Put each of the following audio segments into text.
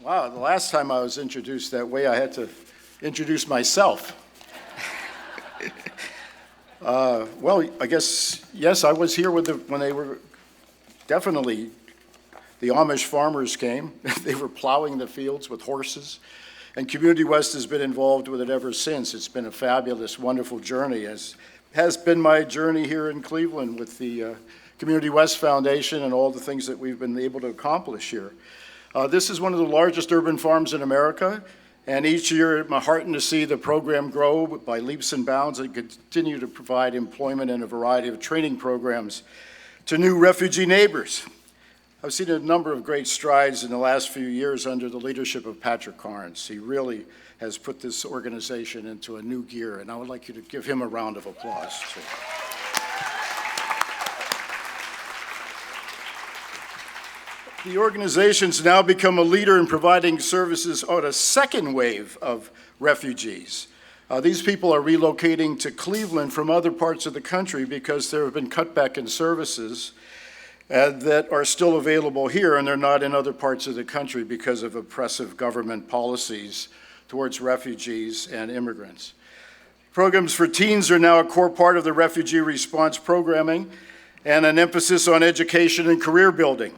Wow, the last time I was introduced that way, I had to introduce myself. Well, I guess, yes, I was here when they were definitely, the Amish farmers came. They were plowing the fields with horses. And Community West has been involved with it ever since. It's been a fabulous, wonderful journey, as has been my journey here in Cleveland with the Community West Foundation and all the things that we've been able to accomplish here. This is one of the largest urban farms in America, and each year I'm heartened to see the program grow by leaps and bounds and continue to provide employment and a variety of training programs to new refugee neighbors. I've seen a number of great strides in the last few years under the leadership of Patrick Carnes. He really has put this organization into a new gear, and I would like you to give him a round of applause, too. The organization's now become a leader in providing services on a second wave of refugees. These people are relocating to Cleveland from other parts of the country because there have been cutback in services that are still available here, and they're not in other parts of the country because of oppressive government policies towards refugees and immigrants. Programs for teens are now a core part of the refugee response programming and an emphasis on education and career building.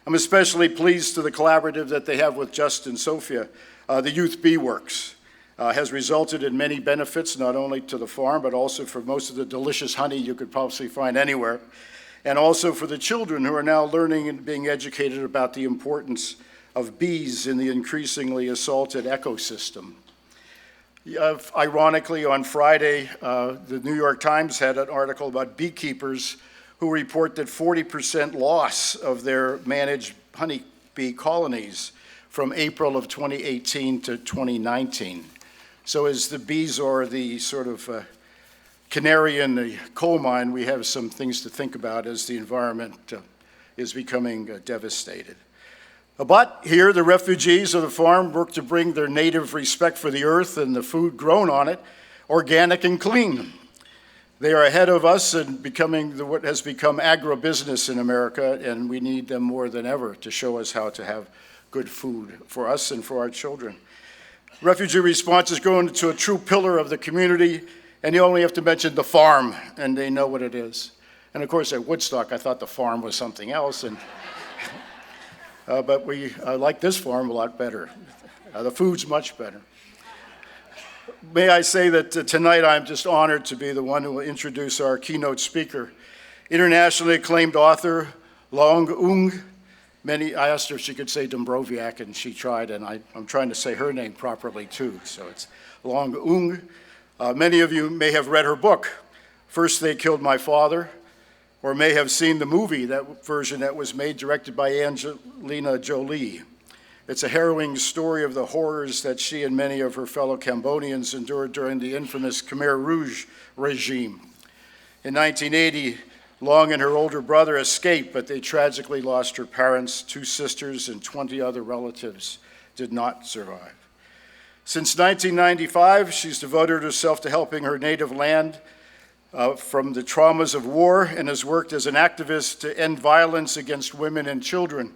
I'm especially pleased to the collaborative that they have with Justin Sophia. The Youth Bee Works has resulted in many benefits, not only to the farm, but also for most of the delicious honey you could possibly find anywhere, and also for the children who are now learning and being educated about the importance of bees in the increasingly assaulted ecosystem. Ironically, on Friday, the New York Times had an article about beekeepers who report that 40% loss of their managed honeybee colonies from April of 2018 to 2019. So as the bees are the sort of canary in the coal mine, we have some things to think about as the environment is becoming devastated. But here, the refugees of the farm work to bring their native respect for the earth and the food grown on it organic and clean. They are ahead of us in becoming what has become agribusiness in America, and we need them more than ever to show us how to have good food for us and for our children. Refugee response is growing into a true pillar of the community, and you only have to mention the farm, and they know what it is. And of course, at Woodstock, I thought the farm was something else, and but I like this farm a lot better. The food's much better. May I say that tonight I'm just honored to be the one who will introduce our keynote speaker, internationally acclaimed author Loung Ung. I asked her if she could say Dombrowiak, and she tried, and I'm trying to say her name properly too, so it's Loung Ung. Many of you may have read her book, First They Killed My Father, or may have seen the movie, that version that was made, directed by Angelina Jolie. It's a harrowing story of the horrors that she and many of her fellow Cambodians endured during the infamous Khmer Rouge regime. In 1980, Loung and her older brother escaped, but they tragically lost her parents, 2 sisters, and 20 other relatives did not survive. Since 1995, she's devoted herself to helping her native land from the traumas of war, and has worked as an activist to end violence against women and children,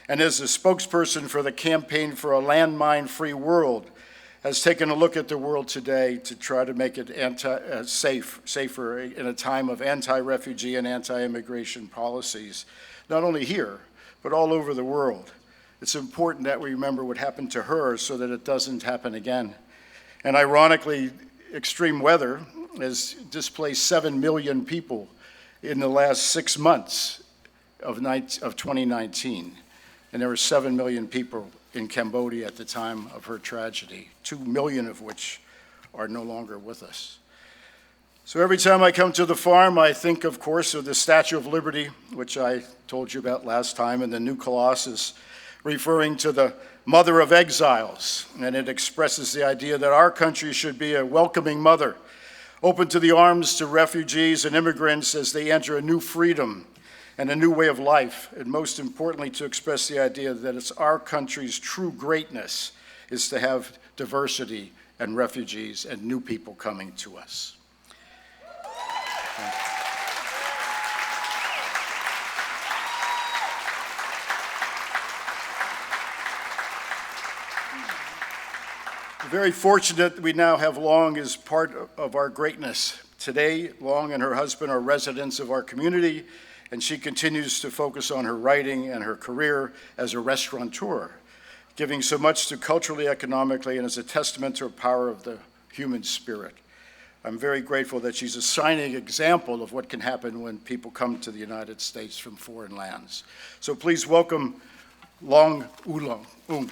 and as a spokesperson for the Campaign for a Landmine-Free World, has taken a look at the world today to try to make it safer in a time of anti-refugee and anti-immigration policies, not only here, but all over the world. It's important that we remember what happened to her so that it doesn't happen again. And ironically, extreme weather has displaced 7 million people in the last 6 months of 2019. And there were 7 million people in Cambodia at the time of her tragedy, 2 million of which are no longer with us. So every time I come to the farm, I think, of course, of the Statue of Liberty, which I told you about last time, and the new Colossus, referring to the mother of exiles. And it expresses the idea that our country should be a welcoming mother, open to the arms to refugees and immigrants as they enter a new freedom and a new way of life, and most importantly, to express the idea that it's our country's true greatness is to have diversity and refugees and new people coming to us. Very fortunate that we now have Loung as part of our greatness. Today, Loung and her husband are residents of our community, and she continues to focus on her writing and her career as a restaurateur, giving so much to culturally, economically, and as a testament to her power of the human spirit. I'm very grateful that she's a shining example of what can happen when people come to the United States from foreign lands. So please welcome Loung Ung.